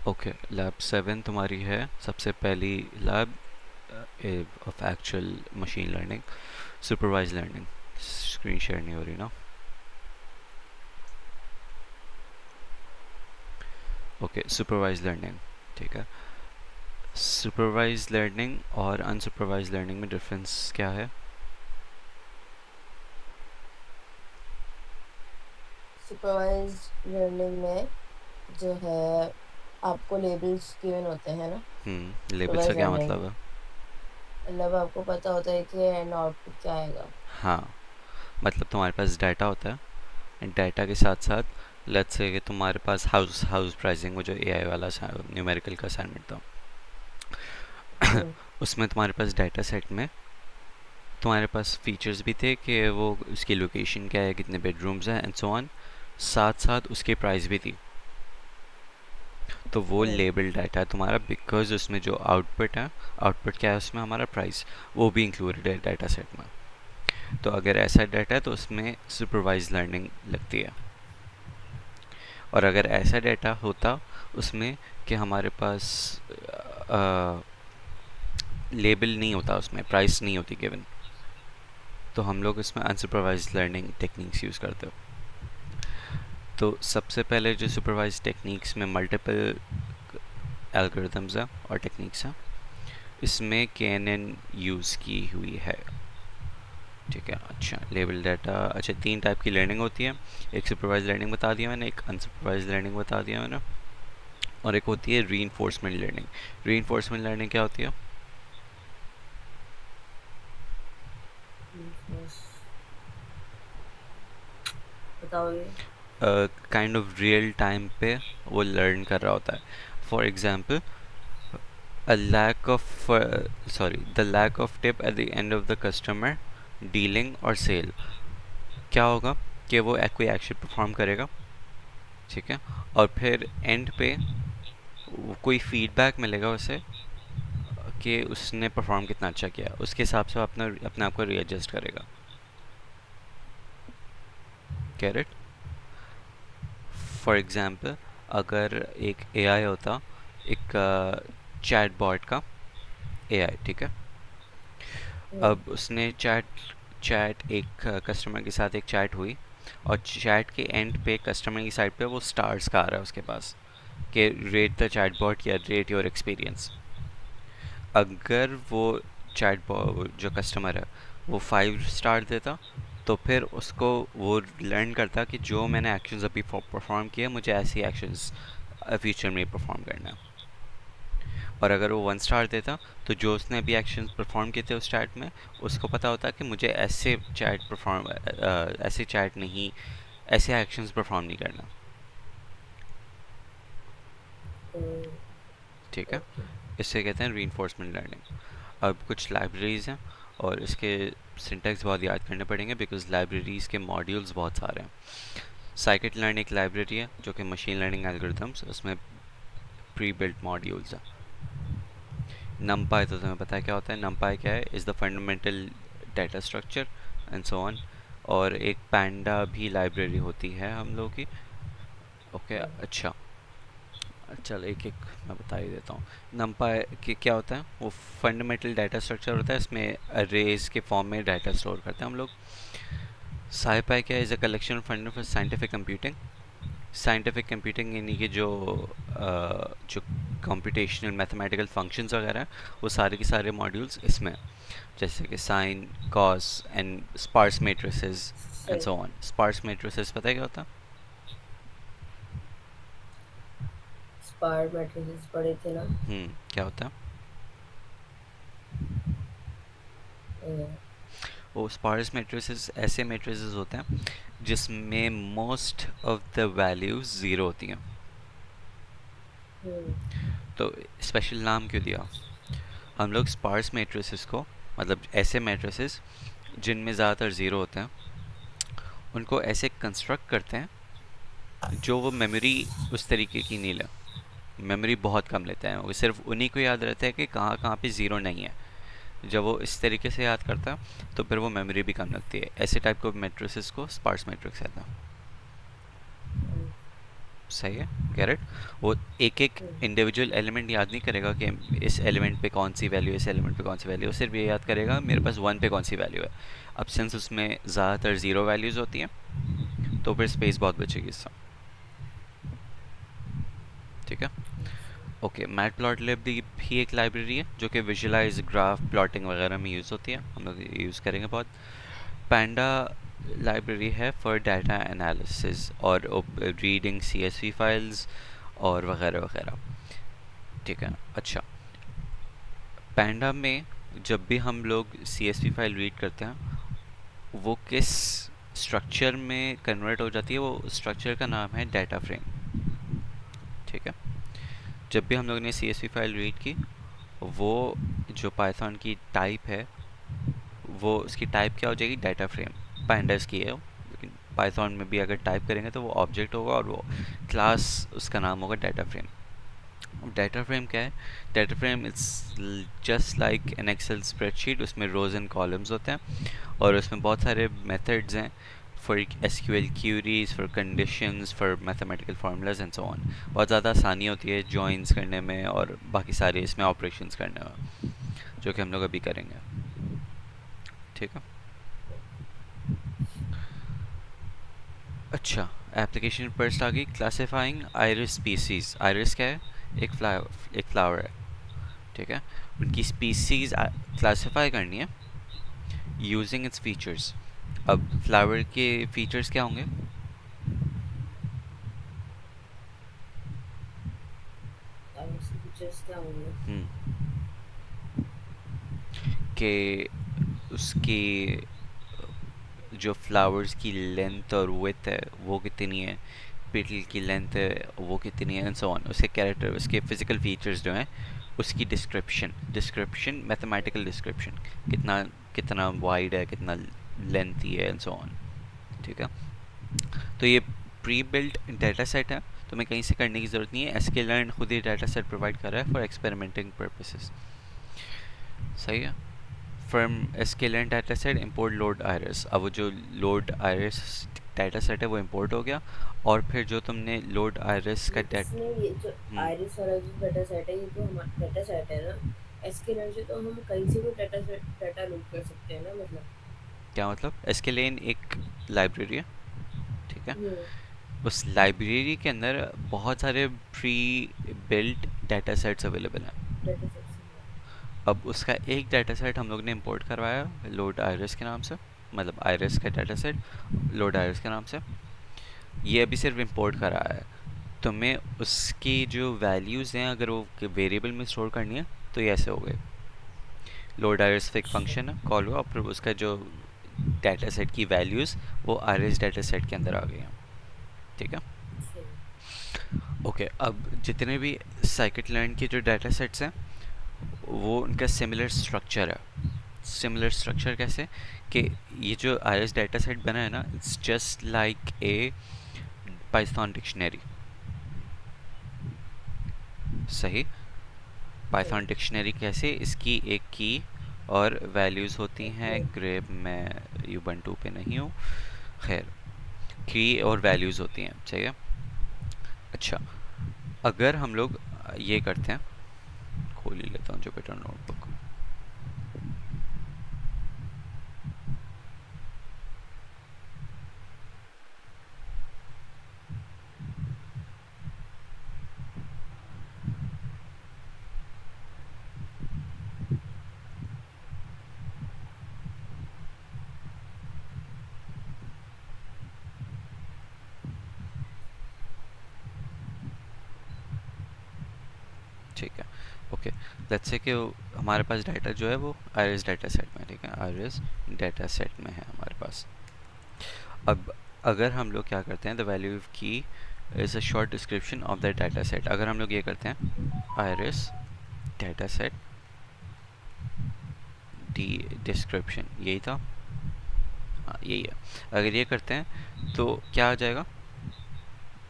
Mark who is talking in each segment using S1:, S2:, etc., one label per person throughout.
S1: Okay, lab 7 तुम्हारी है सबसे पहली lab of actual machine learning, supervise learning. Screen share नहीं हो रही ना? Okay, supervise learning. ठीक है। सुपरवाइज लर्निंग और अनसुपरवाइज लर्निंग में डिफरेंस क्या है?
S2: सुपरवाइज्ड लर्निंग में जो है आपको लेबल्स गिवन होते हैं ना।
S1: लेबल से
S2: सुपरवाइज्ड
S1: क्या
S2: लर्निंग
S1: मतलब है?
S2: मतलब आपको पता होता है कि एंड आउटपुट क्या आएगा।
S1: हाँ, मतलब तुम्हारे पास डाटा होता है, डाटा के साथ साथ लेट्स से कि तुम्हारे पास हाउस हाउस प्राइसिंग, वो जो एआई वाला न्यूमेरिकल का असाइनमेंट था,
S2: हम्म।
S1: उसमें तुम्हारे पास डाटा सेट में तुम्हारे पास फीचर्स भी थे कि वो उसकी लोकेशन क्या है, कितने बेडरूम्स हैं एंड सो ऑन, साथ साथ उसकी प्राइस भी थी। तो वो
S2: हम्म।
S1: लेबल डाटा है तुम्हारा, बिकॉज उसमें जो आउटपुट है, आउटपुट क्या है उसमें हमारा प्राइस, वो भी इंक्लूडेड है डाटा सेट में। तो अगर ऐसा डाटा है तो उसमें सुपरवाइज लर्निंग लगती है। और अगर ऐसा डाटा होता उसमें कि हमारे पास लेबल नहीं होता, उसमें प्राइस नहीं होती गिवन, तो हम लोग इसमें अनसुपरवाइज लर्निंग टेक्निक्स यूज़ करते हो। तो सबसे पहले जो सुपरवाइज टेक्निक्स में मल्टीपल एल्गोरिथम्स हैं और टेक्निक्स हैं, इसमें KNN यूज़ की हुई है। ठीक है। अच्छा, लेबल डाटा, अच्छा 3 टाइप की लर्निंग होती है। एक सुपरवाइज लर्निंग बता दिया मैंने, एक अनसुपरवाइज लर्निंग बता दिया मैंने, और एक होती है री लर्निंग। री लर्निंग क्या होती है?
S2: बताओगे।
S1: काइंड ऑफ रियल टाइम पे वो लर्न कर रहा होता है। For example, a lack of sorry the lack of tip at the end of the customer dealing और सेल, क्या होगा कि वो कोई एक्शन परफॉर्म करेगा, ठीक है, और फिर एंड पे कोई फीडबैक मिलेगा उसे कि उसने परफॉर्म कितना अच्छा किया, उसके हिसाब से वो अपना अपने आप को रीएडजस्ट करेगा। कैरेट, फॉर एग्जांपल, अगर एक एआई होता, एक चैट बॉट का एआई, ठीक है,
S2: हम्म।
S1: अब उसने चैट चैट एक कस्टमर के साथ एक चैट हुई, और चैट के एंड पे कस्टमर की साइड पे वो स्टार्स का आ रहा है उसके पास कि रेट द चैट बॉट या रेट योर एक्सपीरियंस। अगर वो चैट जो कस्टमर है वो 5 स्टार देता, तो फिर उसको वो लर्न करता कि जो मैंने एक्शंस अभी परफॉर्म किए, मुझे ऐसे एक्शंस फ्यूचर में परफॉर्म करना है। और अगर वो 1 स्टार देता, तो जो उसने अभी एक्शन परफॉर्म किए थे उस चैट में, उसको पता होता कि मुझे ऐसे चैट नहीं, ऐसे एक्शंस परफॉर्म नहीं करना। ठीक है।
S2: ओके।
S1: इससे कहते हैं रीइंफोर्समेंट लर्निंग। अब कुछ लाइब्रेरीज हैं, और इसके सिंटैक्स बहुत याद करने पड़ेंगे बिकॉज लाइब्रेरीज के मॉड्यूल्स बहुत सारे हैं। साइकिट लर्न एक लाइब्रेरी है जो कि मशीन लर्निंग एल्गोरिथम्स, उसमें प्री बिल्ट मॉड्यूल्स हैं। नमपाई तो तुम्हें पता है क्या होता है, नमपाई क्या है, is the fundamental data structure and so on. और एक पैंडा भी लाइब्रेरी होती है हम लोगों की। ओके, अच्छा, चल एक एक मैं बता ही देता हूँ। नमपाई की क्या होता है, वो फंडामेंटल डाटा स्ट्रक्चर होता है, इसमें अरेज के फॉर्म में डाटा स्टोर करते हैं हम लोग। साईपाई क्या है, is a collection of fund for scientific computing. Scientific computing यानी कि जो कंप्यूटेशनल मैथमेटिकल फंक्शंस वगैरह हैं, वो सारे के सारे मॉड्यूल्स इसमें, जैसे कि sine, cos and sparse matrices and
S2: सही।
S1: So on. स्पार्स मेट्रिसेस पता है क्या होता
S2: स्पार मैट्रिसेस पढ़े थे ना।
S1: है? क्या होता है?
S2: हम्म।
S1: वो स्पार्स मेट्रिसेस ऐसे मेट्रिसेस होते हैं जिसमें most of the values zero होती हैं।
S2: हम्म।
S1: तो स्पेशल नाम क्यों दिया? हम लोग स्पार्स मेट्रिसेस को, मतलब ऐसे मेट्रिसेस जिनमें ज़्यादातर ज़ीरो होते हैं, उनको ऐसे कंस्ट्रक्ट करते हैं जो वो मेमोरी उस तरीके की नहीं ले, मेमोरी बहुत कम लेते हैं, वो सिर्फ उन्हीं को याद रहता है कि कहाँ कहाँ पे ज़ीरो नहीं है। जब वो इस तरीके से याद करता है तो फिर वो मेमोरी भी कम लगती है। ऐसे टाइप को मेट्रिसेस को स्पार्स मैट्रिक्स कहता है। सही है, गैरेट। वो एक एक
S2: हम्म।
S1: इंडिविजुअल एलिमेंट याद नहीं करेगा कि इस एलिमेंट पे कौन सी वैल्यू, इस एलिमेंट पे कौन सी वैल्यू, सिर्फ ये याद करेगा मेरे पास वन पे कौन सी वैल्यू है। अब सिंस उसमें ज़्यादातर ज़ीरो वैल्यूज़ होती हैं तो फिर स्पेस बहुत बचेगी इससे। ठीक है। ओके, मैट प्लॉट लिब भी एक लाइब्रेरी है जो कि विजुअलाइज, ग्राफ प्लॉटिंग वगैरह में यूज़ होती है, हम लोग यूज़ करेंगे बहुत। पैंडा लाइब्रेरी है फॉर डाटा एनालिसिस और रीडिंग सीएसवी फाइल्स और वगैरह वगैरह। ठीक है। अच्छा, पैंडा में जब भी हम लोग सीएसवी फाइल रीड करते हैं वो किस स्ट्रक्चर में कन्वर्ट हो जाती है, वो स्ट्रक्चर का नाम है डाटा फ्रेम। ठीक है। जब भी हम लोग ने सीएसवी फाइल रीड की, वो जो पाइथन की टाइप है, वो उसकी टाइप क्या हो जाएगी, डाटा फ्रेम। पाइंडर्स की है वो, लेकिन पाइथन में भी अगर टाइप करेंगे तो वो ऑब्जेक्ट होगा और वो क्लास उसका नाम होगा डाटा फ्रेम। डाटा फ्रेम क्या है? Data frame it's just like an Excel spreadsheet, उसमें रोज एंड कॉलम्स होते हैं और उसमें बहुत सारे मेथड्स हैं for SQL queries, for conditions, for mathematical formulas and so on. बहुत ज़्यादा आसानी होती है जॉइंस करने में और बाकी सारे इसमें ऑपरेशंस करने में, जो कि हम लोग अभी करेंगे। ठीक है। अच्छा, एप्लीकेशन फर्स्ट आ गई, क्लासिफाइंग आइरिस स्पीसीज। आइरिस क्या है? एक फ्लावर है। ठीक है। उनकी स्पीसीज क्लासिफाई करनी है यूजिंग इट्स फीचर्स। अब फ्लावर के फीचर्स क्या होंगे?
S2: अब उसके फीचर्स क्या होंगे?
S1: कि उसकी जो फ्लावर्स की लेंथ और विड्थ है वो कितनी है, पेटल की लेंथ है वो कितनी है, एंड सो ऑन। उसके कैरेक्टर, उसके फिजिकल फीचर्स जो हैं, उसकी डिस्क्रिप्शन, डिस्क्रिप्शन मैथमेटिकल डिस्क्रिप्शन, कितना कितना वाइड है, कितना लेंथी है, एंड सो ऑन। ठीक है। तो ये प्री बिल्ट डाटा सेट है, तो मैं कहीं से करने की ज़रूरत नहीं है, sklearn खुद ही डाटा सेट प्रोवाइड कर रहा है फॉर एक्सपेरिमेंटिंग पर्पसेस। सही है। From sklearn data set import load iris. अब वो जो लोड आयरस डाटा सेट है वो इंपोर्ट हो गया, और फिर जो तुमने लोड आयरस का
S2: ये इसमें ये जो
S1: हम्म,
S2: आइरिस वाला जो डाटा सेट है, ये तो हमारा डाटा सेट है ना, एसक्यूएल से तो हम कहीं से भी डाटा सेट डाटा लोड कर सकते हैं ना, मतलब।
S1: क्या मतलब? sklearn एक लाइब्रेरी है। ठीक है।
S2: हम्म।
S1: उस लाइब्रेरी के अंदर बहुत सारे pre built data sets available हैं।
S2: डाटा सेट से
S1: अब उसका एक डाटा सेट हम लोग ने इंपोर्ट करवाया लोड आयरस के नाम से, मतलब आयरस का डाटा सेट लोड आयरस के नाम से। ये अभी सिर्फ इंपोर्ट करा है। तुम्हें उसकी जो वैल्यूज़ हैं अगर वो वेरिएबल में स्टोर करनी है तो ये ऐसे हो गए। लोड आयरस पे एक
S2: अच्छा।
S1: फंक्शन है कॉल हुआ, और फिर उसका जो डाटा सेट की वैल्यूज़ वो आयरस डाटा सेट के अंदर आ गई हैं। ठीक है।
S2: सही।
S1: ओके, अब जितने भी साइकिट लर्न के जो डाटा सेट्स हैं वो उनका सिमिलर स्ट्रक्चर है। सिमिलर स्ट्रक्चर कैसे? कि ये जो आईएस डाटा सेट बना है ना, it's just like a Python dictionary. सही।
S2: सही।
S1: पाइथन डिक्शनरी कैसे? इसकी एक की और वैल्यूज़ होती हैं।
S2: हम्म।
S1: ग्रेप में यूबंटू पे नहीं हूँ, खैर की और वैल्यूज़ होती हैं। सही है। अच्छा, अगर हम लोग ये करते हैं, खोल ही लेता हूँ जुपिटर नोटबुक। ठीक है। ओके, लेट्स से कि हमारे पास डाटा जो है वो आईरिस डाटा सेट में, ठीक है, आईरिस डाटा सेट में है हमारे पास। अब अगर हम लोग क्या करते हैं, द वैल्यू ऑफ की is a short description of the data set. अगर हम लोग ये करते हैं Iris data set D description, यही था, हाँ यही है। अगर ये करते हैं तो क्या आ जाएगा?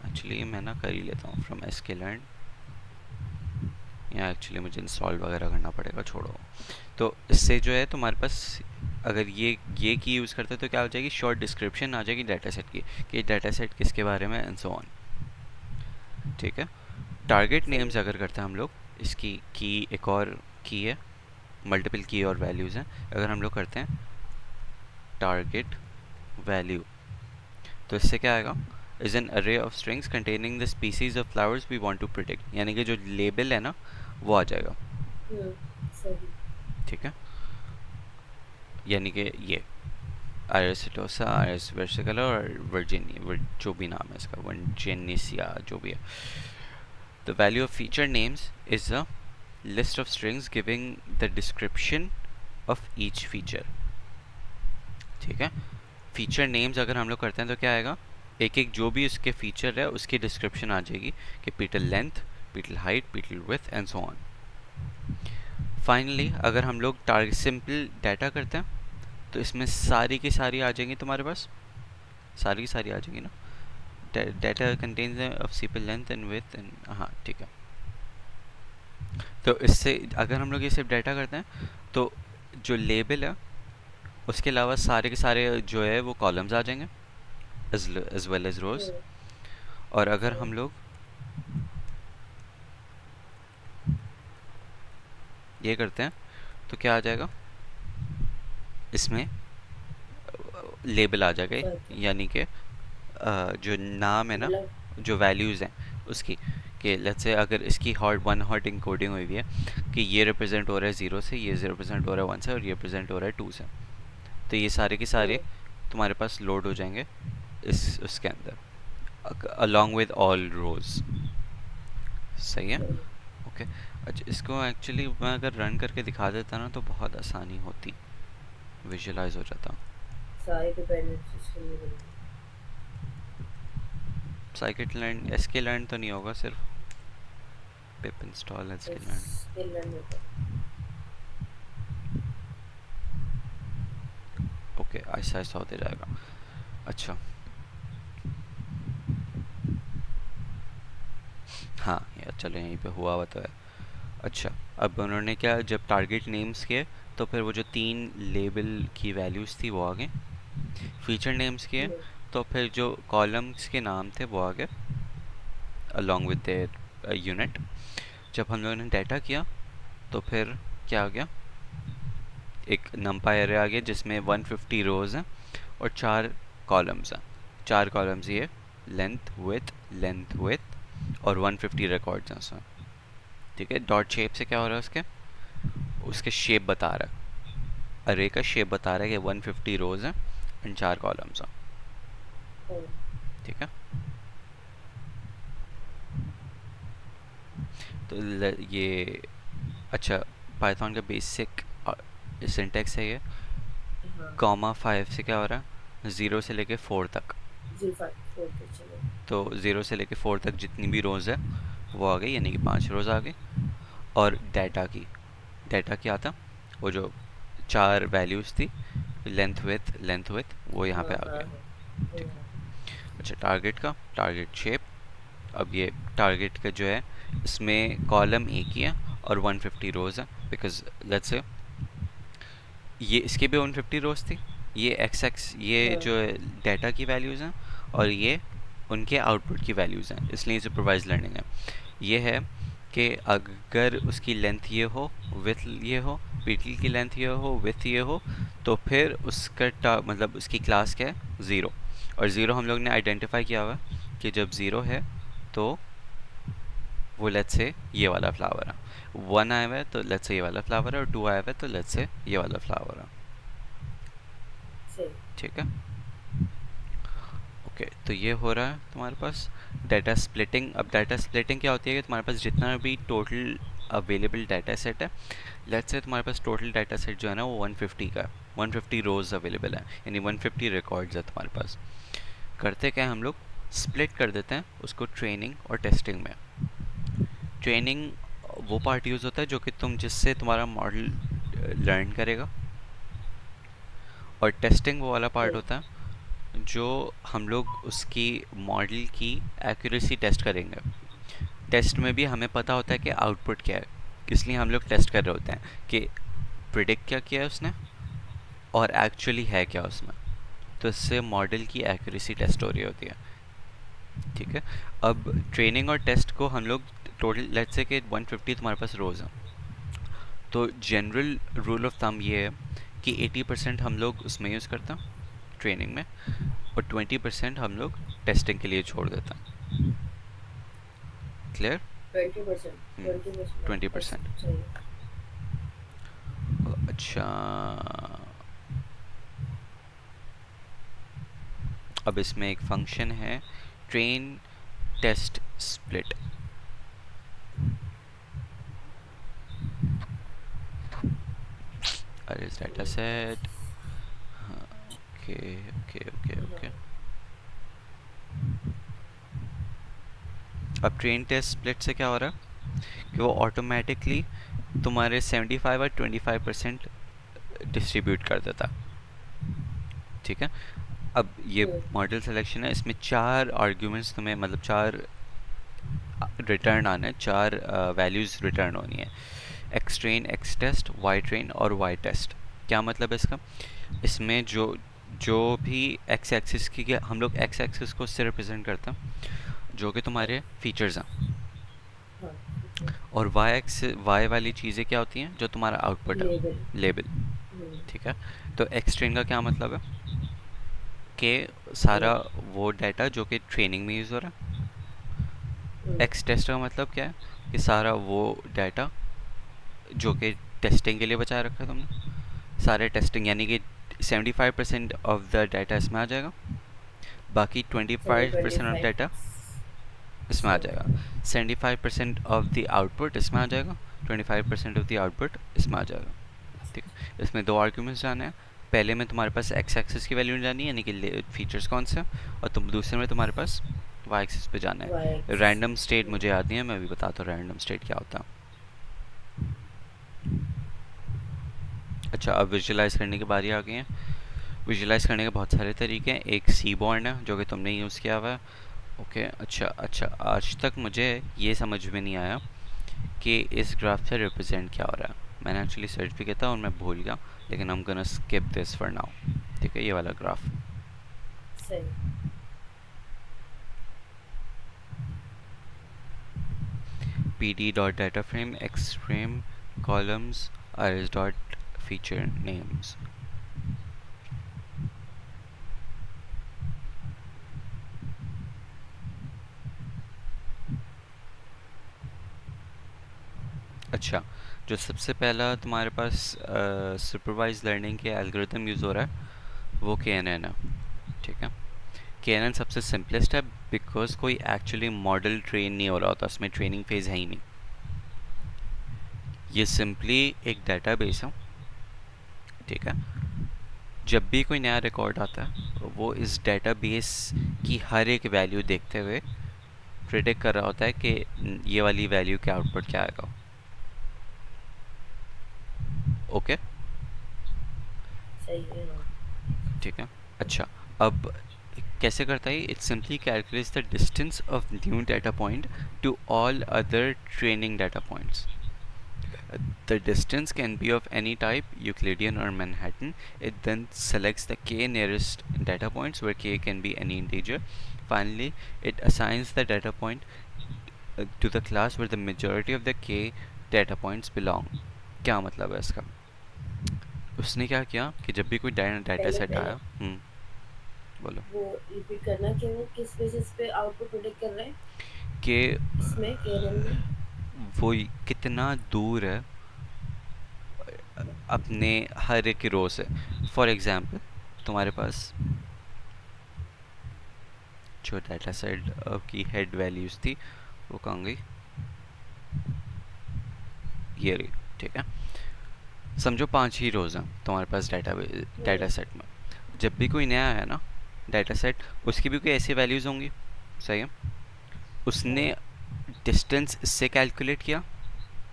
S1: एक्चुअली मैं ना कर ही लेता हूँ फ्रॉम sklearn, या एक्चुअली मुझे इंस्टॉल वगैरह करना पड़ेगा, छोड़ो। तो इससे जो है तुम्हारे पास, अगर ये की यूज़ करते तो क्या हो जाएगी, शॉर्ट डिस्क्रिप्शन आ जाएगी डाटा सेट की, कि डाटा सेट किसके बारे में एंड सो ऑन। ठीक है। टारगेट
S2: सही।
S1: नेम्स अगर करते हैं हम लोग, इसकी की एक और की है, मल्टीपल की और वैल्यूज़ हैं। अगर हम लोग करते हैं टारगेट वैल्यू, तो इससे क्या आएगा, is an array of strings containing the species of flowers we want to predict, यानी कि जो लेबल है ना वो आ जाएगा।
S2: सही।
S1: ठीक है, यानी कि ये आयरसिटोसा, आयरस वर्सिकला और वर्जिनी, जो भी नाम है इसका, वर्जिनिसिया जो भी है। The value of feature names is a list of strings giving the description of each feature. ठीक है, फीचर नेम्स अगर हम लोग करते हैं तो क्या आएगा, एक एक जो भी उसके फीचर है उसकी डिस्क्रिप्शन आ जाएगी कि petal length, petal height, petal width and so on. Finally अगर हम लोग टारगेट सिंपल डाटा करते हैं तो इसमें सारी की सारी आ जाएंगी तुम्हारे पास, सारी की सारी आ जाएंगी ना। Data contains of sepal length and width and, हाँ ठीक है। तो इससे अगर हम लोग ये सिर्फ डाटा करते हैं तो जो लेबल है उसके अलावा सारे के सारे जो है वो कॉलम्स आ जाएंगे एज वेल एज रोज। और अगर
S2: सही।
S1: हम लोग ये करते हैं तो क्या आ जाएगा, इसमें लेबल आ जाएगा,
S2: फर्क है
S1: यानी कि जो नाम है ना,
S2: मतलब।
S1: जो वैल्यूज़ हैं उसकी, कि लेट्स से अगर इसकी हॉट वन हॉट इंकोडिंग हुई हुई है कि ये रिप्रेजेंट हो रहा है ज़ीरो से, ये रिप्रेजेंट हो रहा है वन से और ये रिप्रेजेंट हो रहा है टू से, तो ये सारे के सारे तुम्हारे पास लोड हो जाएंगे इस उसके अंदर अलॉन्ग विद ऑल रोज। सही है,
S2: सही।
S1: ओके। अच्छा, इसको एक्चुअली मैं अगर रन करके दिखा देता ना तो बहुत आसानी होती, विजुअलाइज हो जाता।
S2: सारी डिपेंडेंसीज के लिए बनी
S1: साइकिट लर्न एसके लर्न तो नहीं होगा, सिर्फ पिप इंस्टॉल
S2: है।
S1: SK learn.
S2: स्किल लर्न होता है।
S1: ओके, ऐसा ऐसा होते जाएगा। अच्छा, हाँ यार चलो यहीं पे हुआ हुआ तो है। अच्छा, अब उन्होंने क्या, जब टारगेट नेम्स किए तो फिर वो जो तीन लेबल की वैल्यूज़ थी वो आ गई। फीचर नेम्स किए तो फिर जो कॉलम्स के नाम थे वो आ गए अलॉन्ग विद देयर यूनिट। जब हम लोगों ने डाटा किया तो फिर क्या आ गया, एक नंपाई एरे आ गया जिसमें 150 रोज हैं और चार कॉलम्स हैं। चार कॉलम्स ये लेंथ विथ और 150 रिकॉर्ड्स हैं उसमें। ठीक है, डॉट शेप से क्या हो रहा है, उसके उसके शेप बता रहा है, अरे का शेप बता रहा है कि 150 रोज हैं एंड चार कॉलम्स हैं। ठीक है, तो ये अच्छा, पाइथन का बेसिक सिंटेक्स है ये।
S2: हाँ।
S1: कॉमा 5 से क्या हो रहा है, ज़ीरो से लेके 4 तक।
S2: 0 5 4 पे चलो।
S1: तो ज़ीरो से लेके 4 तक जितनी भी रोज़ है वो आ गई, यानी कि 5 रोज़ आ गई। और डाटा क्या था, वो जो चार वैल्यूज़ थी, लेंथ विथ वो यहाँ पे
S2: हाँ
S1: आ
S2: हाँ
S1: गया।
S2: हाँ।
S1: ठीक है, अच्छा टारगेट का टारगेट शेप, अब ये टारगेट का जो है इसमें कॉलम एक ही है और 150 रोज़ है, बिकॉज लेट्स से ये इसके भी 150 रोज़ थी, ये एक्स एक्स ये
S2: हाँ
S1: जो डाटा की वैल्यूज़ हैं और ये उनके आउटपुट की वैल्यूज़ हैं, इसलिए सुपरवाइज लर्निंग है। ये है कि अगर उसकी लेंथ ये हो, विथ ये हो, पीटल की लेंथ ये हो, विथ ये हो, तो फिर उसका मतलब उसकी क्लास क्या है, ज़ीरो। और ज़ीरो हम लोग ने आइडेंटिफाई किया हुआ है कि जब ज़ीरो है तो वो लेट्स से ये वाला फ्लावर है, वन आया हुआ है तो लेट्स से ये वाला फ्लावर है और टू आया हुआ है तो लेट्स से ये वाला फ्लावर है।
S2: सही।
S1: ठीक है, ओके। तो ये हो रहा है तुम्हारे पास डाटा स्प्लिटिंग। अब डाटा स्प्लिटिंग क्या होती है कि तुम्हारे पास जितना भी टोटल अवेलेबल डाटा सेट है, लेट्स से तुम्हारे पास टोटल डाटा सेट जो है ना वो 150 का है, 150 रोज अवेलेबल है, यानी 150 रिकॉर्ड्स है तुम्हारे पास। करते क्या है हम लोग, स्प्लिट कर देते हैं उसको ट्रेनिंग और टेस्टिंग में। ट्रेनिंग वो पार्ट यूज़ होता है जो कि तुम जिससे तुम्हारा मॉडल लर्न करेगा, और टेस्टिंग वो वाला पार्ट
S2: सही।
S1: होता है जो हम लोग उसकी मॉडल की एक्यूरेसी टेस्ट करेंगे। टेस्ट में भी हमें पता होता है कि आउटपुट क्या है, इसलिए हम लोग टेस्ट कर रहे होते हैं कि प्रिडिक्ट क्या किया है उसने और एक्चुअली है क्या उसमें। तो इससे मॉडल की एक्यूरेसी टेस्ट हो रही होती है। ठीक है। अब ट्रेनिंग और टेस्ट को हम लोग टोटल लेट्स से कि 150 तुम्हारे पास रोज़ हैं, तो जनरल रूल ऑफ थंब ये है कि 80% हम लोग उसमें यूज़ करते हैं ट्रेनिंग में, और 20% हम लोग टेस्टिंग के लिए छोड़ देते हैं। क्लियर?
S2: 20%, 20%
S1: 20%।
S2: टेस्ट चाहिए।
S1: अच्छा, अब इसमें एक फंक्शन है ट्रेन टेस्ट स्प्लिट। अरे इस data set, okay okay okay
S2: हाँ,
S1: ओके। अब ट्रेन टेस्ट स्प्लिट से क्या हो रहा है कि वो ऑटोमेटिकली तुम्हारे 75 और 25% डिस्ट्रीब्यूट कर देता है। ठीक है। अब ये मॉडल सिलेक्शन है, इसमें 4 आर्ग्यूमेंट्स तुम्हें, मतलब 4 रिटर्न आना है, 4 वैल्यूज़ रिटर्न होनी है, X train, X test, Y train और वाई टेस्ट। क्या मतलब है इसका? इसमें जो जो भी एक्स एक्सिस की, हम लोग एक्स एक्सिस को उससे रिप्रेजेंट करते हैं जो कि तुम्हारे फीचर्स हैं,
S2: हाँ, ठीक है।
S1: और वाई एक्स, वाई वाली चीज़ें क्या होती हैं? जो तुम्हारा आउटपुट है,
S2: लेबल।
S1: लेबल।
S2: हम्म।
S1: ठीक है। तो एक्स ट्रेन का क्या मतलब है कि सारा वो डाटा जो कि ट्रेनिंग में यूज़ हो रहा है।
S2: हम्म।
S1: एक्स टेस्ट का मतलब क्या है कि सारा वो डाटा जो कि टेस्टिंग के लिए बचाए रखा है तुमने, सारे टेस्टिंग, यानी कि 75% ऑफ द डाटा इसमें आ जाएगा, बाकी
S2: सही है,
S1: 25% ऑफ
S2: 25।
S1: डाटा इसमें आ
S2: सही
S1: जाएगा,
S2: है।
S1: 75% ऑफ द आउटपुट इसमें आ जाएगा, 25% ऑफ द आउटपुट इसमें आ जाएगा। ठीक है। इसमें 2 आर्ग्यूमेंट्स जाने हैं। पहले में तुम्हारे पास एक्स एक्सिस की वैल्यू जानी है, यानी कि फीचर्स कौन से हैं, और तुम दूसरे में तुम्हारे पास वाई एक्सिस पे जाना
S2: वाई
S1: है।
S2: एक्सिस।
S1: रैंडम स्टेट मुझे याद नहीं है, मैं अभी बताता हूँ रैंडम स्टेट क्या होता है। अच्छा, अब विजुलाइज करने की बारी आ गई है। विजुलाइज करने के बहुत सारे तरीके हैं। एक सी बॉर्न है जो कि तुमने यूज़ किया हुआ है। ओके, अच्छा अच्छा, आज तक मुझे ये समझ में नहीं आया कि इस ग्राफ से रिप्रेजेंट क्या हो रहा है। मैंने एक्चुअली सर्च भी किया था और मैं भूल गया, लेकिन हम gonna skip this for now. ठीक है, ये वाला ग्राफ।
S2: सही।
S1: P D dot data frame x frame columns R S dot feature names. अच्छा, जो सबसे पहला तुम्हारे पास सुपरवाइज लर्निंग के एल्गोरिथम यूज़ हो रहा है वो के एन एन है। ठीक है। के एन एन सबसे सिंपलेस्ट है, बिकॉज कोई एक्चुअली मॉडल ट्रेन नहीं हो रहा होता, उसमें ट्रेनिंग फेज है ही नहीं। ये सिंपली एक डेटाबेस है। ठीक है। जब भी कोई नया रिकॉर्ड आता है वो इस डेटाबेस की हर एक वैल्यू देखते हुए प्रिडिक्ट कर रहा होता है कि ये वाली वैल्यू के आउटपुट क्या आएगा। ओके।
S2: सही है, हाँ।
S1: ठीक है। अच्छा, अब कैसे करता है? It simply calculates the distance of new data point two all other training data points. The distance can be of any type, Euclidean or Manhattan. It then selects the k nearest data points, where k can be any integer. Finally, it assigns the data point to the class where the majority of the k data points belong. क्या मतलब है इसका? उसने क्या किया कि जब भी कोई डाटा
S2: पहले
S1: सेट
S2: पहले
S1: आया, बोलो,
S2: वो रिपीट करना कि वो किस बेसिस पे आउटपुट प्रेडिक्ट कर रहे हैं
S1: कि
S2: इसमें केएनएन में।
S1: वो कितना दूर है अपने हर एक रो से। फॉर एग्जांपल, तुम्हारे पास जो डाटा सेट की हेड वैल्यूज़ थी वो कहाँ गई? ये रही। ठीक है। समझो 5 ही रोज़ हैं तुम्हारे पास डाटा सेट में। जब भी कोई नया आया ना डाटा सेट, उसकी भी कोई ऐसी वैल्यूज़ होंगी। सही है।
S2: हाँ।
S1: उसने डिस्टेंस इससे कैलकुलेट किया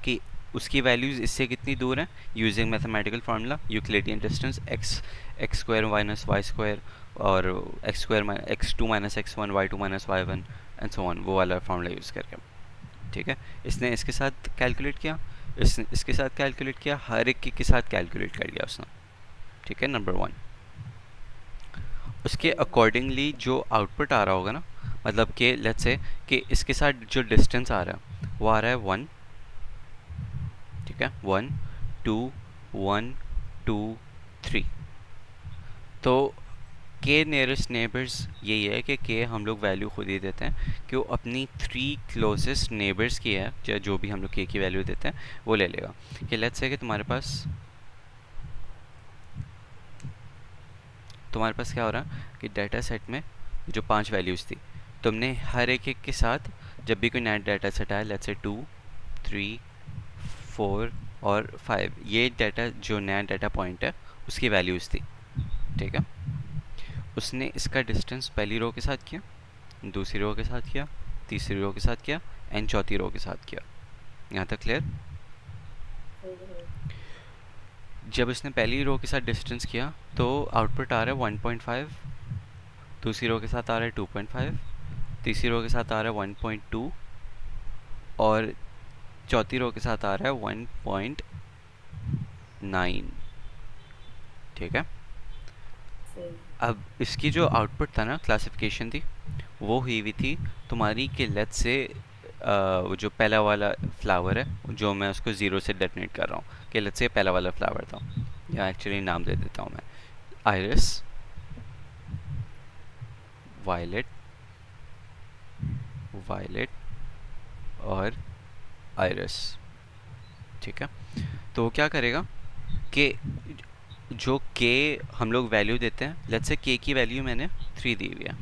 S1: कि उसकी वैल्यूज़ इससे कितनी दूर हैं, using mathematical formula Euclidean distance x, x square minus y square, और x square x two minus x one, y two minus y one, and so on, वो वाला फार्मूला यूज़ करके। ठीक है। इसने इसके साथ कैलकुलेट किया, इसने इसके साथ कैलकुलेट किया, हर एक के साथ कैलकुलेट कर लिया उसने। ठीक है, नंबर 1। उसके
S2: सही है।
S1: अकॉर्डिंगली जो आउटपुट आ रहा होगा ना, मतलब कि लेट्स से कि इसके साथ जो डिस्टेंस आ रहा है वो आ रहा है 1, ठीक है, 1 2 1 2 3। तो के नियरेस्ट नेबर्स यही है कि के हम लोग वैल्यू खुद ही देते हैं कि वो अपनी 3 क्लोजेस्ट नेबर्स की है, चाहे जो भी हम लोग के की वैल्यू देते हैं वो ले लेगा। कि लेट्स से कि तुम्हारे पास क्या हो रहा है कि डाटा सेट में जो 5 वैल्यूज़ थी, तुमने हर एक एक के साथ जब भी कोई नया डाटा सेट आया, लेट्स से 2 3 4 और 5, ये डाटा जो नया डाटा पॉइंट है उसकी वैल्यूज़ थी, ठीक है। उसने इसका डिस्टेंस पहली रो के साथ किया, दूसरी रो के साथ किया, तीसरी रो के साथ किया एंड चौथी रो के साथ किया। यहाँ तक क्लियर? जब इसने पहली रो के साथ डिस्टेंस किया तो आउटपुट आ रहा है 1.5, दूसरी रो के साथ आ रहा है 2.5, तीसरी रो के साथ आ रहा है 1.2 और चौथी रो के साथ आ रहा है 1.9, ठीक है। अब इसकी जो आउटपुट था ना, क्लासिफिकेशन थी, वो हुई थी तुम्हारी कि लेट्स से वो जो पहला वाला फ्लावर है जो मैं उसको ज़ीरो से डेटनेट कर रहा हूँ, कि लेट्स से पहला वाला फ्लावर था, या एक्चुअली नाम दे देता हूँ मैं, आइरिस, वायलेट, वायलेट और आइरिस, ठीक है। तो वो क्या करेगा कि जो के हम लोग वैल्यू देते हैं, लेट्स से के की वैल्यू मैंने 3 दी हुई है,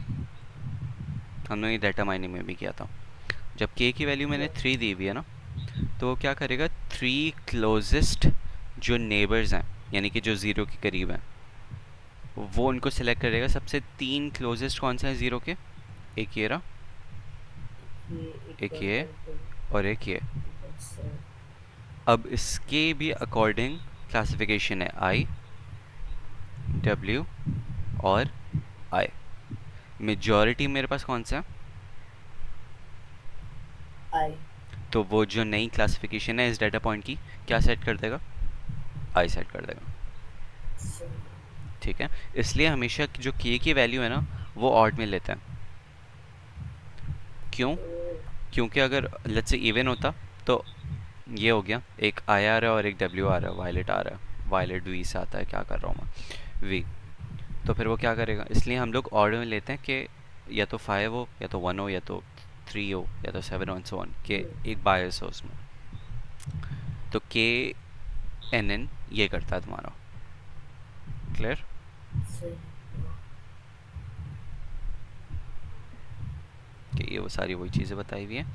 S1: हमने ये डाटा माइनिंग में भी किया था। जब के की वैल्यू मैंने 3 दी हुई है ना, तो वो क्या करेगा, 3 क्लोजेस्ट जो नेबर्स हैं, यानी कि जो ज़ीरो के करीब हैं, वो उनको सिलेक्ट करेगा। सबसे 3 क्लोजेस्ट कौन से हैं ज़ीरो के? एक ये रहा, एक ये और एक ये। अब इसके भी अकॉर्डिंग क्लासिफिकेशन है आई, डब्ल्यू और आई। मेजॉरिटी मेरे पास कौन सा है?
S2: आई।
S1: तो वो जो नई क्लासिफिकेशन है इस डाटा पॉइंट की, क्या सेट कर देगा? आई सेट कर देगा, ठीक है। इसलिए हमेशा जो के की वैल्यू है ना, वो ऑड में लेता है। क्यों? क्योंकि अगर लेट्स से इवन होता तो ये हो गया, एक आई आ रहा है और एक डब्ल्यू आ रहा है, वायलेट आ रहा है, वायलेट वी से आता है, क्या कर रहा हूँ मैं, वी। तो फिर वो क्या करेगा, इसलिए हम लोग ऑर्डर में लेते हैं कि या तो 5 हो, या तो 1 हो, या तो 3 हो, या तो 7 हो, सो ऑन, के एक बायस हो उसमें। तो के एन एन ये करता है तुम्हारा, क्लियर? कि ये वो सारी वही चीज़ें बताई हुई हैं।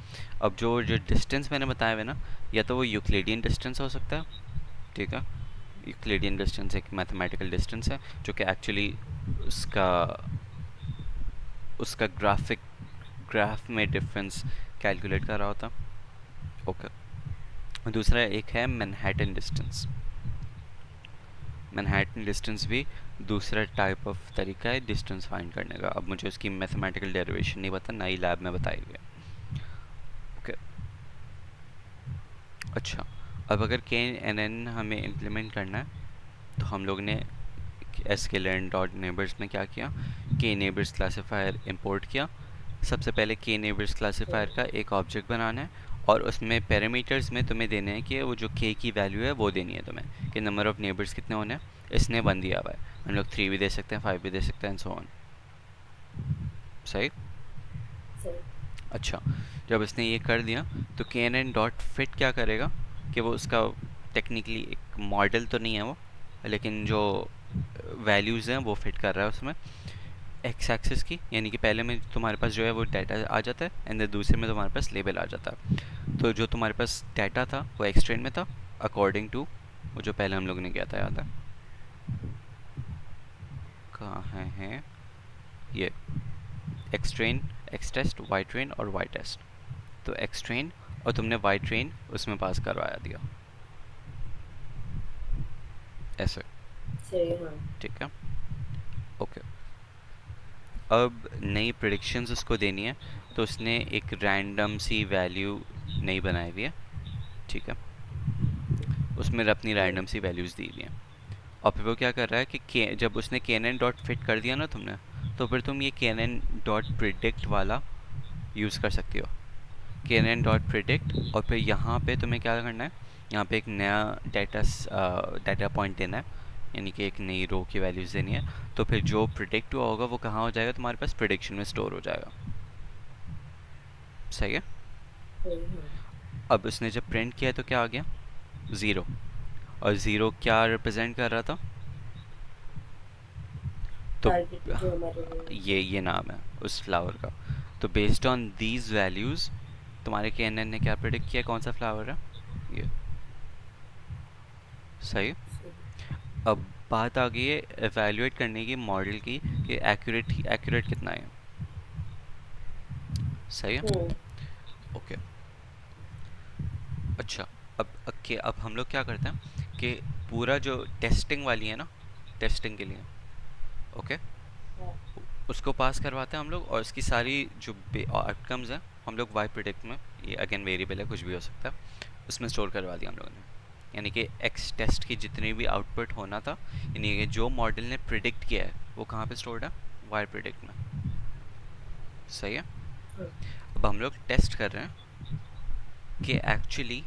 S1: अब जो जो डिस्टेंस मैंने बताया हुआ है ना, या तो वो यूक्लिडियन डिस्टेंस हो सकता है, ठीक है। यूक्लिडियन डिस्टेंस एक मैथमेटिकल डिस्टेंस है जो कि एक्चुअली उसका उसका ग्राफ में डिफरेंस कैलकुलेट कर रहा होता, ओके। दूसरा एक है मैनहट्टन डिस्टेंस। मैनहट्टन डिस्टेंस भी दूसरा टाइप ऑफ तरीका है डिस्टेंस फाइंड करने का। अब मुझे उसकी मैथमेटिकल डेरिवेशन नहीं पता, नई लैब में बताई हुई है, ओके। अच्छा, अब अगर के एन एन हमें इम्प्लीमेंट करना है तो हम लोग ने sklearn डॉट नेबर्स में क्या किया, के नेबर्स क्लासीफायर इंपोर्ट किया। सबसे पहले के नेबर्स क्लासीफायर का एक ऑब्जेक्ट बनाना है और उसमें पैरामीटर्स में तुम्हें देने हैं कि वो जो के की वैल्यू है वो देनी है तुम्हें, कि नंबर ऑफ़ नेबर्स कितने होने हैं। इसने 1 दिया हुआ है, हम लोग 3 भी दे सकते हैं, 5 भी दे सकते हैं एंड सो ऑन, सही। अच्छा, जब इसने ये कर दिया तो के एन एन डॉट फिट क्या करेगा कि वो उसका टेक्निकली एक मॉडल तो नहीं है वो, लेकिन जो वैल्यूज़ हैं वो फिट कर रहा है उसमें एक्स एक्सिस की, यानी कि पहले में तुम्हारे पास जो है वो डाटा आ जाता है एंड दूसरे में तुम्हारे पास लेबल आ जाता है। तो जो तुम्हारे पास डाटा था वो एक्स ट्रेन में था अकॉर्डिंग टू वो जो पहले हम लोग ने किया था, याद है? कहाँ है ये? X train, X test, Y train और वाई टेस्ट। तो एक्स ट्रेन और तुमने वाई ट्रेन उसमें पास करवाया दिया, ऐसे, ठीक है, ओके। अब नई प्रिडिक्शंस उसको देनी है तो उसने एक रैंडम सी वैल्यू नई बनाई हुई है, ठीक है। उसमें अपनी रैंडम सी वैल्यूज़ दी हुई हैं। और फिर वो क्या कर रहा है कि जब उसने के एन एन डॉट फिट कर दिया ना तुमने, तो फिर तुम ये के एन एन डॉट प्रिडिक्ट वाला यूज़ कर सकती हो, kn डॉट प्रिडिक्ट, और फिर यहाँ पे तुम्हें क्या करना है, यहाँ पे एक नया डाटा पॉइंट देना है, यानी कि एक नई रो की वैल्यूज़ देनी है। तो फिर जो प्रिडिक्ट हुआ होगा वो कहाँ हो जाएगा, तुम्हारे पास प्रिडिक्शन में स्टोर हो जाएगा। सही है।
S2: हाँ।
S1: अब उसने जब प्रिंट किया तो क्या आ गया, ज़ीरो। और ज़ीरो क्या रिप्रेजेंट कर रहा था, तो
S2: टारगेट जो हमारे
S1: ये नाम है उस फ्लावर का। तो बेस्ड ऑन दीज वैल्यूज़ तुम्हारे के एन ने क्या प्रिडिक्ट किया, कौन सा फ्लावर है ये। सही। अब बात आ गई है एवेल्युएट करने की मॉडल की, कि एक्यूरेट कितना है। सही है।
S2: हम्म।
S1: ओके। अच्छा। अब हम लोग क्या करते हैं कि पूरा जो टेस्टिंग वाली है ना, टेस्टिंग के लिए, ओके,
S2: हाँ।
S1: उसको पास करवाते हैं हम लोग, और इसकी सारी जो आउटकम्स हैं हम लोग वाई प्रिडिक्ट में, ये अगेन वेरिएबल है, कुछ भी हो सकता है, उसमें स्टोर करवा दिया हम लोगों ने। यानी कि एक्स टेस्ट की जितनी भी आउटपुट होना था, यानी कि जो मॉडल ने प्रिडिक्ट किया है वो कहाँ पे स्टोर्ड है, वाई प्रिडिक्ट में। सही है।
S2: हाँ।
S1: अब हम लोग टेस्ट कर रहे हैं कि एक्चुअली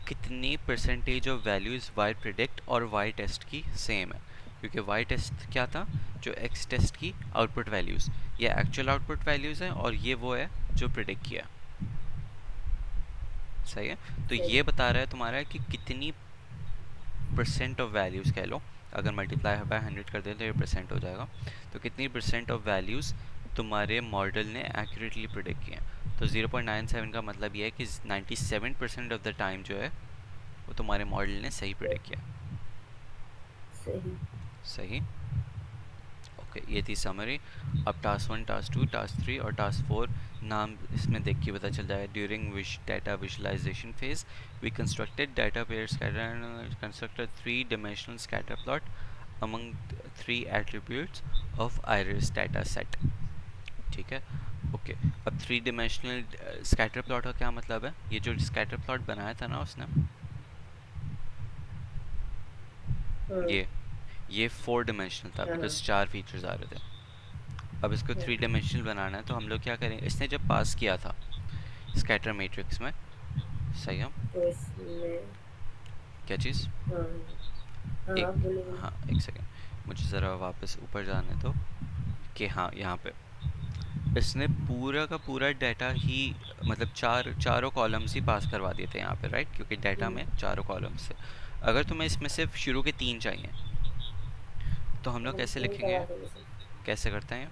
S1: कितनी percentage of values Y predict और वाई टेस्ट की सेम है। क्योंकि वाई टेस्ट क्या था, जो एक्स टेस्ट की आउटपुट वैल्यूज़, ये एक्चुअल आउटपुट वैल्यूज़ हैं, और ये वो है जो प्रिडिक्ट किया। सही है। तो
S2: सही।
S1: ये बता रहा है तुम्हारा कि कितनी परसेंट ऑफ वैल्यूज़ कह लो, अगर मल्टीप्लाई बाय 100 कर दें तो ये परसेंट हो जाएगा। तो कितनी परसेंट ऑफ वैल्यूज़ तुम्हारे मॉडल ने एक्यूरेटली प्रिडिक्ट किए हैं। तो 0.97 का मतलब ये है कि 97% ऑफ द टाइम जो है वो तुम्हारे मॉडल ने सही
S2: सही।
S1: प्रिडिक्ट किया।
S2: सही।
S1: सही। ओके, ये थी समरी। अब टास्क 1, टास्क 2, टास्क 3 और टास्क 4 नाम इसमें देख के पता चल जाएगा। During which data visualization phase we constructed data pair scatter, constructed 3 dimensional scatter plot among 3 attributes of iris data set. ठीक है। ओके। अब 3 dimensional स्कैटर प्लॉट का क्या मतलब है, ये जो स्कैटर प्लॉट बनाया था ना उसने,
S2: हाँ।
S1: ये 4 dimensional था,
S2: हाँ।
S1: बिकॉज 4 फीचर्स आ रहे थे। अब इसको
S2: हाँ।
S1: 3 dimensional बनाना है, तो हम लोग क्या करेंगे, इसने जब पास किया था स्कैटर मैट्रिक्स में, सही है,
S2: तो इसमें
S1: क्या चीज़,
S2: हाँ। हाँ।
S1: एक,
S2: हाँ, बोलो बोलो।
S1: हाँ एक सेकेंड, मुझे ज़रा वापस ऊपर जाने दो, कि हाँ यहाँ पे इसने पूरा का पूरा डाटा ही, मतलब चारों कॉलम्स ही पास करवा दिए थे यहाँ पे, राइट, क्योंकि डाटा में चारों कॉलम्स थे। अगर तुम्हें इसमें सिर्फ शुरू के 3 चाहिए तो हम
S2: तो
S1: लोग
S2: हम
S1: कैसे
S2: तीन
S1: लिखेंगे,
S2: करवा देंगे सिर्फ।
S1: कैसे करते हैं,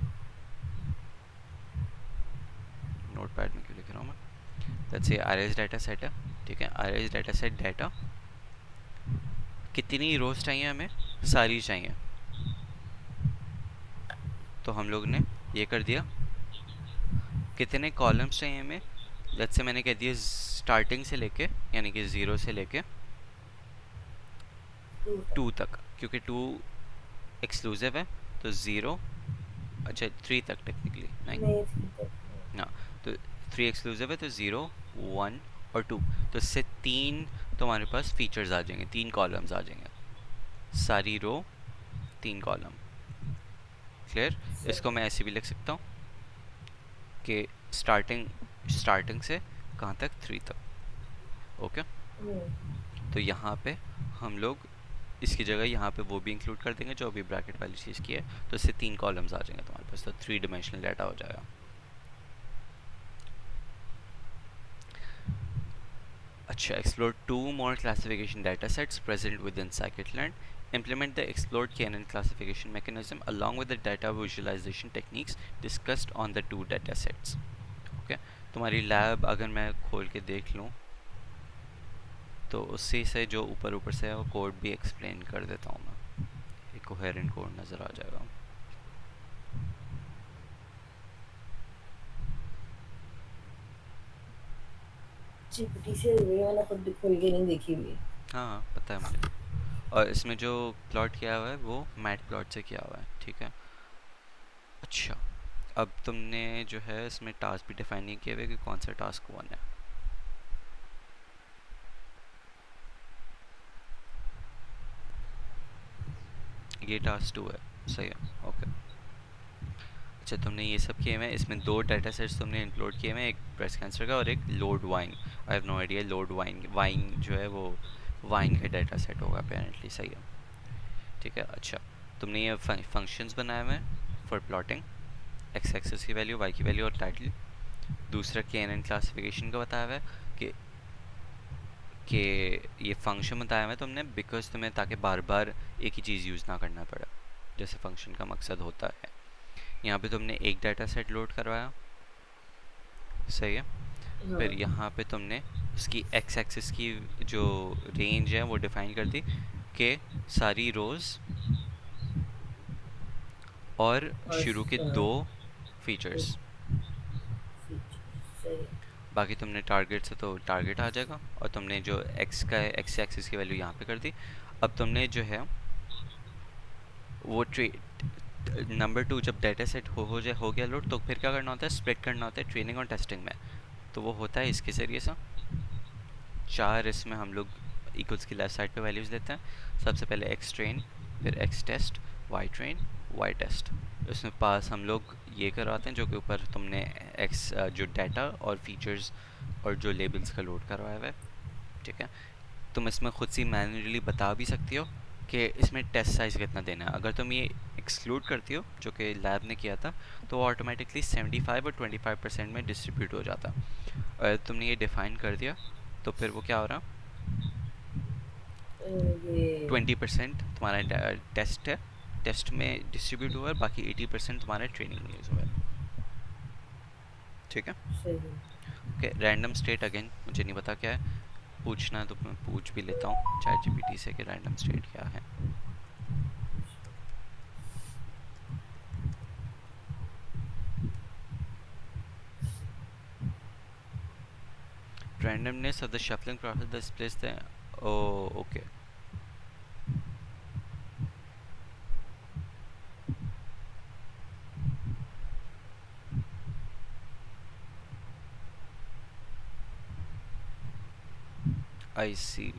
S1: नोट पैड में क्यों लिख रहा हूँ मैं, let's say arrays data set है, ठीक है, अरेज डाटा सेट डाटा, कितनी रोज चाहिए हमें, सारी चाहिए। तो हम लोग ने ये कर दिया, कितने कॉलम्स चाहिए हमें, लेट्स से मैंने कह दिया स्टार्टिंग से लेके, यानी कि 0 से लेके
S2: टू
S1: 2
S2: तक।
S1: तक, क्योंकि 2 एक्सक्लूसिव है, तो 0, अच्छा 3 तक टेक्निकली नहीं,
S2: नहीं, थ्री तक।
S1: ना, तो 3 एक्सक्लूसिव है, तो 0, 1 और 2, तो इससे 3 तुम्हारे पास फीचर्स आ जाएंगे, 3 कॉलम्स आ जाएंगे, सारी रो 3 कॉलम। क्लियर। इसको
S2: सही।
S1: मैं ऐसे भी लिख सकता हूँ कि स्टार्टिंग स्टार्टिंग से कहाँ तक, 3 तक। ओके।
S2: हम्म।
S1: तो यहाँ पे हम लोग इसकी जगह यहाँ पे वो भी इंक्लूड कर देंगे जो अभी ब्रैकेट वाली चीज़ की है, तो इससे 3 कॉलम्स आ जाएंगे तुम्हारे पास, तो 3 dimensional डाटा हो जाएगा। अच्छा, explore 2 more classification datasets present within scikit-learn. Implement the explored KNN classification mechanism along with the data visualization techniques discussed on the 2 datasets. Okay, तुम्हारी लैब अगर मैं खोल के देख लूँ तो उसी से जो ऊपर ऊपर से है वो कोड भी एक्सप्लेन कर देता हूँ मैं, एक कोहेरेंट कोड नज़र आ जाएगा।
S2: जीपीटी से वीडियो मैंने खुद भी खोल के नहीं देखी हुई।
S1: हाँ हाँ पता है मुझे। और इसमें जो प्लॉट किया हुआ है वो मैट प्लॉट से किया हुआ है, ठीक है। अच्छा, अब तुमने जो है इसमें टास्क भी डिफाइन नहीं किए हुए कि कौन सा टास्क 1 है। ये टास्क 2 है, सही है। ओके, अच्छा, तुमने ये सब किए हुए हैं। इसमें दो डाटा सेट्स तुमने इंक्लूड किए हुए हैं, एक ब्रेस्ट कैंसर का और एक load wine. I have no idea load wine wine जो है वो वाइन का डाटा सेट होगा अपेरेंटली। सही है, ठीक है। अच्छा, तुमने ये फंक्शंस बनाए हुए हैं फॉर प्लॉटिंग, एक्स एक्सिस की वैल्यू, वाई की वैल्यू और टाइटल। दूसरा के एन एन क्लासिफिकेशन का बताया हुआ है कि कि ये फंक्शन बताया हुआ है तुमने बिकॉज तुम्हें ताकि बार बार एक ही चीज़ यूज़ ना करना पड़े, जैसे फंक्शन का मकसद होता है। यहाँ पे तुमने एक डाटा सेट लोड करवाया, सही है। फिर
S2: हाँ।
S1: यहाँ पे तुमने उसकी एक्स एक्सिस की जो रेंज है वो डिफाइन कर दी कि सारी रोज़ और
S2: और
S1: शुरू के दो फीचर्स।
S2: सही है।
S1: बाकी तुमने टारगेट से तो टारगेट आ जाएगा, और तुमने जो एक्स का एक्स एक्सिस की वैल्यू यहाँ पे कर दी। अब तुमने जो है वो नंबर टू जब डाटा सेट हो गया लोड, तो फिर क्या करना होता है, स्प्लिट करना होता है ट्रेनिंग और टेस्टिंग में। तो वो होता है इसके ज़रिए से। चार इसमें हम लोग इक्वल्स की लेफ्ट साइड पे वैल्यूज़ लेते हैं। सबसे पहले एक्स ट्रेन, फिर X test, Y train, Y test. इसमें पास हम लोग ये करवाते हैं जो कि ऊपर तुमने एक्स जो डाटा और फीचर्स और जो लेबल्स का लोड करवाया हुआ है, ठीक है। तुम इसमें खुद से मैन्युअली बता भी सकती हो कि इसमें टेस्ट साइज़ कितना देना है। अगर तुम ये एक्सक्लूड करती हो जो कि लैब ने किया था, तो वो ऑटोमेटिकली 75 और 25% में डिस्ट्रीब्यूट हो जाता। और तुमने ये डिफ़ाइन कर दिया तो फिर वो क्या हो रहा,
S2: ये
S1: 20% तुम्हारा टेस्ट है, टेस्ट में डिस्ट्रीब्यूट हुआ है, बाकी 80% तुम्हारा ट्रेनिंग में यूज़ हुआ है, ठीक है।
S2: सही है।
S1: ओके, रैंडम स्टेट अगेन मुझे नहीं पता क्या है, पूछना है तो मैं पूछ भी लेता हूँ चैट जीपीटी से कि रैंडम स्टेट क्या है। randomness of the shuffling process displays the, oh okay, आई सी।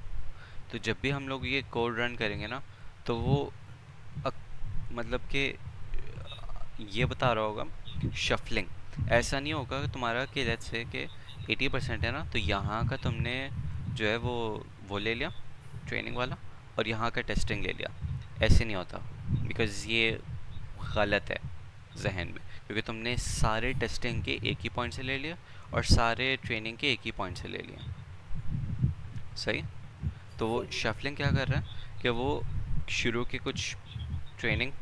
S1: तो जब भी हम लोग ये कोड रन करेंगे ना, तो वो मतलब कि ये बता रहा होगा शफलिंग। ऐसा नहीं होगा कि तुम्हारा कि लेट्स से कि 80% है ना, तो यहाँ का तुमने जो है वो ले लिया ट्रेनिंग वाला, और यहाँ का टेस्टिंग ले लिया। ऐसे नहीं होता, बिकॉज़ ये गलत है जहन में, क्योंकि तुमने सारे टेस्टिंग के एक ही पॉइंट से ले लिया और सारे ट्रेनिंग के एक ही पॉइंट से ले लिया, सही। तो वो
S2: सही।
S1: शफलिंग क्या कर रहा है कि वो शुरू के कुछ ट्रेनिंग,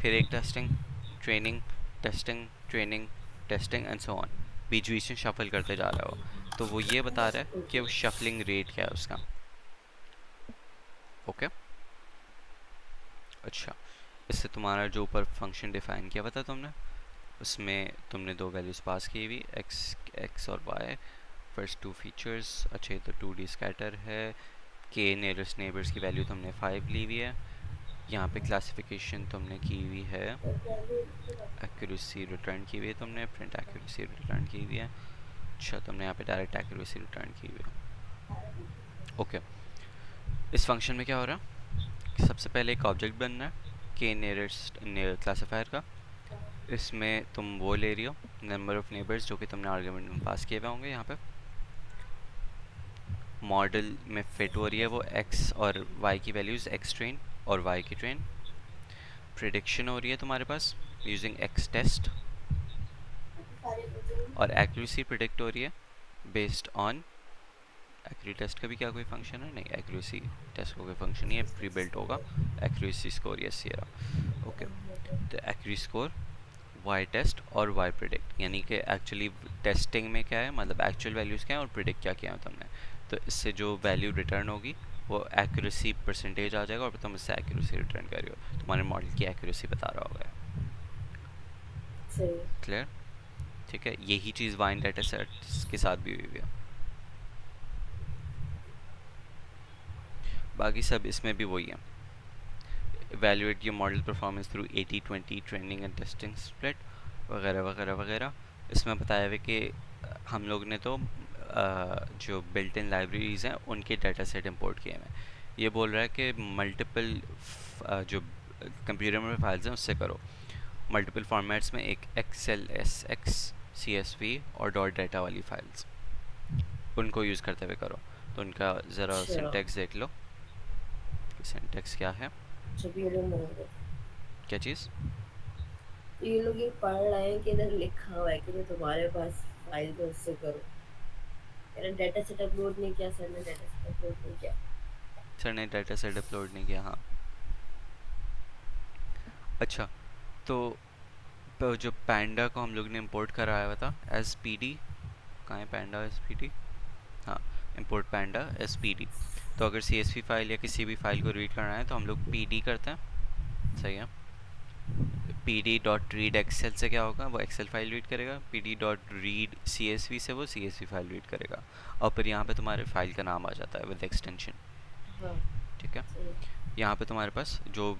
S1: फिर एक testing, training, testing, training, testing and so on, बीच बीच में शफल करते जा रहा हो। तो वो ये बता रहा है कि वो शफलिंग रेट क्या है उसका। ओके, अच्छा। इससे तुम्हारा जो ऊपर फंक्शन डिफाइन किया हुआ था तुमने, उसमें तुमने दो वैल्यूज़ पास की हुई, एक्स एक्स और वाई, फर्स्ट टू फीचर्स। अच्छा, ये तो 2D स्कैटर है। के नियरेस्ट नेबर्स की वैल्यू तुमने 5 ली हुई है। यहाँ पे क्लासिफिकेशन तुमने की हुई है, एक्यूरेसी रिटर्न की हुई है तुमने, प्रिंट एक्यूरेसी रिटर्न की हुई है। अच्छा, तुमने यहाँ पे डायरेक्ट एक्यूरेसी रिटर्न की हुई है। ओके, इस फंक्शन में क्या हो रहा है, सबसे पहले एक ऑब्जेक्ट बनना है के नियरेस्ट क्लासीफायर का। इसमें तुम वो ले रही हो नंबर ऑफ़ नेबर्स जो कि तुमने आर्ग्यूमेंट में पास किए हुए होंगे। यहाँ पे मॉडल में फिट हो रही है वो एक्स और वाई की वैल्यूज़, एक्स ट्रेन और वाई की ट्रेन। प्रिडिक्शन हो रही है तुम्हारे पास यूजिंग एक्स टेस्ट, और एक्यूरेसी प्रिडिक्ट हो रही है बेस्ड ऑन एक्यूरेसी टेस्ट का भी क्या कोई फंक्शन है, नहीं एक्यूरेसी टेस्ट का कोई फंक्शन नहीं है, प्री बिल्ट होगा एक्यूरेसी स्कोर। यस, ये रहा। ओके, तो एक्यूरेसी स्कोर, वाई टेस्ट और वाई प्रिडिक्ट, यानी कि एक्चुअली टेस्टिंग में क्या है, मतलब एक्चुअल वैल्यूज़ क्या है और प्रिडिक्ट क्या किया है तुमने। तो इससे जो वैल्यू रिटर्न होगी वो एक्यूरेसी परसेंटेज आ जाएगा, और तुम इससे एक्यूरेसी रिटर्न कर रही हो, तुम्हारे मॉडल की एक्यूरेसी बता रहा होगा।
S2: सही।
S1: क्लियर, ठीक है। यही चीज़ वाइन डाटा सेट्स के साथ भी हुई है। बाकी सब इसमें भी वही है, evaluate your model performance through 80-20 training and testing split वगैरह वगैरह वगैरह। इसमें बताया हुआ कि हम लोग ने तो जो बिल्ट इन लाइब्रेरीज़ हैं उनके डाटा सेट इंपोर्ट किए हैं। ये बोल रहा है कि मल्टीपल जो कंप्यूटर में फाइल्स हैं उससे करो। मल्टीपल फॉर्मेट्स में, एक Excel S X, C S V और डॉट डाटा वाली फाइल्स, उनको यूज़ करते हुए करो। तो उनका ज़रा
S2: अच्छा,
S1: सिंटैक्स देख लो कि सिंटैक्स क्या है।
S2: जब ये लोग बना रहे थे
S1: क्या चीज़?
S2: तो ये लोग ये पढ़ रहे हैं कि इधर लिखा हुआ है कि जो तुम्हारे पास फाइल है उससे करो। मैंने डेटा सेट अपलोड नहीं किया सर, ने डेटा सेट अपलोड नहीं किया।
S1: सर ने डाटा सेट अपलोड नहीं किया, हाँ। अच्छा, तो जो पैंडा को हम लोग ने इंपोर्ट कराया हुआ था एज पी डी, कहाँ है पैंडा एज पी डी? हाँ, इंपोर्ट पैंडा एज पी डी। तो अगर सी एस वी फाइल या किसी भी फाइल को रीड करना है तो हम लोग पी डी करते हैं, सही है। P D dot read Excel से क्या होगा, वो एक्सेल फाइल रीड करेगा। P D dot read C S V से वो C S V file read करेगा। और फिर यहाँ पे तुम्हारे फाइल का नाम आ जाता है विद एक्सटेंशन,
S2: हाँ,
S1: ठीक है।
S2: सही।
S1: यहाँ पे तुम्हारे पास जो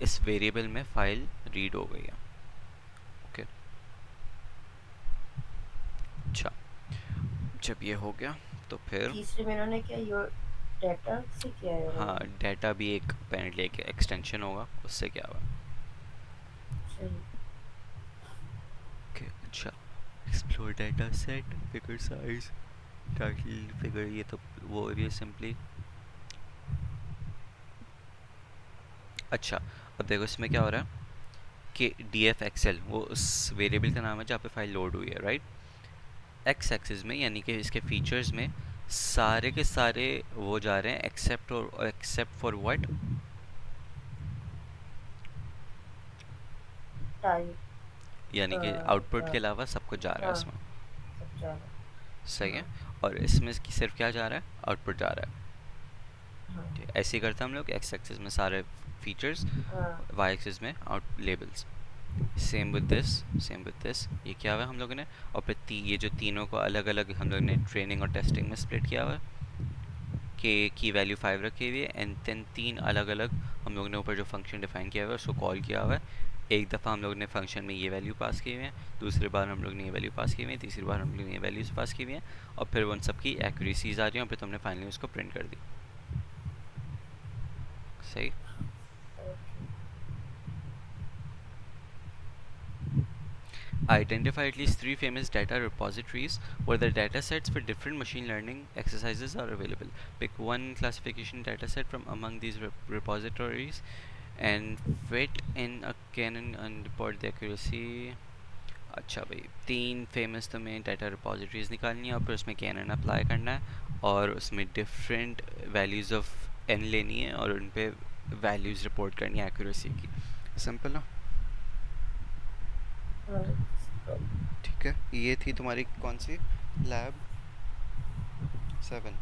S1: इस वेरिएबल में फाइल रीड हो गई है, ओके। अच्छा, जब ये हो गया तो फिर
S2: तीसरे में इन्होंने क्या योर डेटा से किया है
S1: हाँ,
S2: इन्होंने।
S1: डाटा भी एक apparently एक एक्सटेंशन होगा, उससे क्या हुआ।
S2: सही।
S1: ओके, अच्छा। Explore data set, figure size, title figure, ये तो वो ये सिंपली। अच्छा, अब देखो इसमें क्या हो रहा है कि डी एफ एक्सएल वो उस वेरिएबल का नाम है जहाँ पे फाइल लोड हुई है, राइट। एक्स एक्सिस में यानी कि इसके फीचर्स में सारे के सारे वो जा रहे हैं एक्सेप्ट, और एक्सेप्ट फॉर व्हाट,
S2: टाइप।
S1: यानी कि आउटपुट के अलावा सब कुछ जा रहा है
S2: हाँ,
S1: इसमें,
S2: सब जाना।
S1: सही
S2: हाँ,
S1: है। और इसमें सिर्फ क्या जा रहा है, आउटपुट जा रहा है।
S2: हाँ,
S1: ठीक है, ऐसे ही करते हैं हम लोग, एक्स एक्सिस में सारे फीचर्स,
S2: हाँ,
S1: वाई एक्सिस में out labels. Same with this, same with this, ये क्या हुआ हम लोगों ने। और फिर ये जो तीनों को अलग अलग हम लोग ने ट्रेनिंग और टेस्टिंग में स्प्लिट किया हुआ है, के की वैल्यू 5 रखी हुई है, एंड देन तीन अलग अलग हम लोग ने ऊपर जो फंक्शन डिफाइन किया हुआ है उसको कॉल किया हुआ है। एक दफ़ा हम लोग ने फंक्शन में ये वैल्यू पास की हुई है, दूसरी बार हम लोग ने ये वैल्यू पास की हुई है, तीसरी बार हम लोग ने ये वैल्यूज़ पास की हुई हैं, और फिर उन सब की एक्यूरेसीज आ रही हैं, और फिर तुमने फाइनली उसको प्रिंट कर दी, सही। Identify at least three famous data repositories where the datasets for different machine learning exercises are available. Pick one classification dataset from among these repositories and fit in a canon and report the accuracy. अच्छा भाई, तीन famous तुम्हें data रिपॉजिटरीज निकालनी है और फिर उसमें cannon apply करना है, और उसमें डिफरेंट वैल्यूज़ ऑफ एन लेनी है और उन पे वैल्यूज़ रिपोर्ट करनी है एक्यूरेसी की। सिंपल ना।
S2: हाँ।
S1: ठीक है, ये थी तुम्हारी कौन सी लैब 7।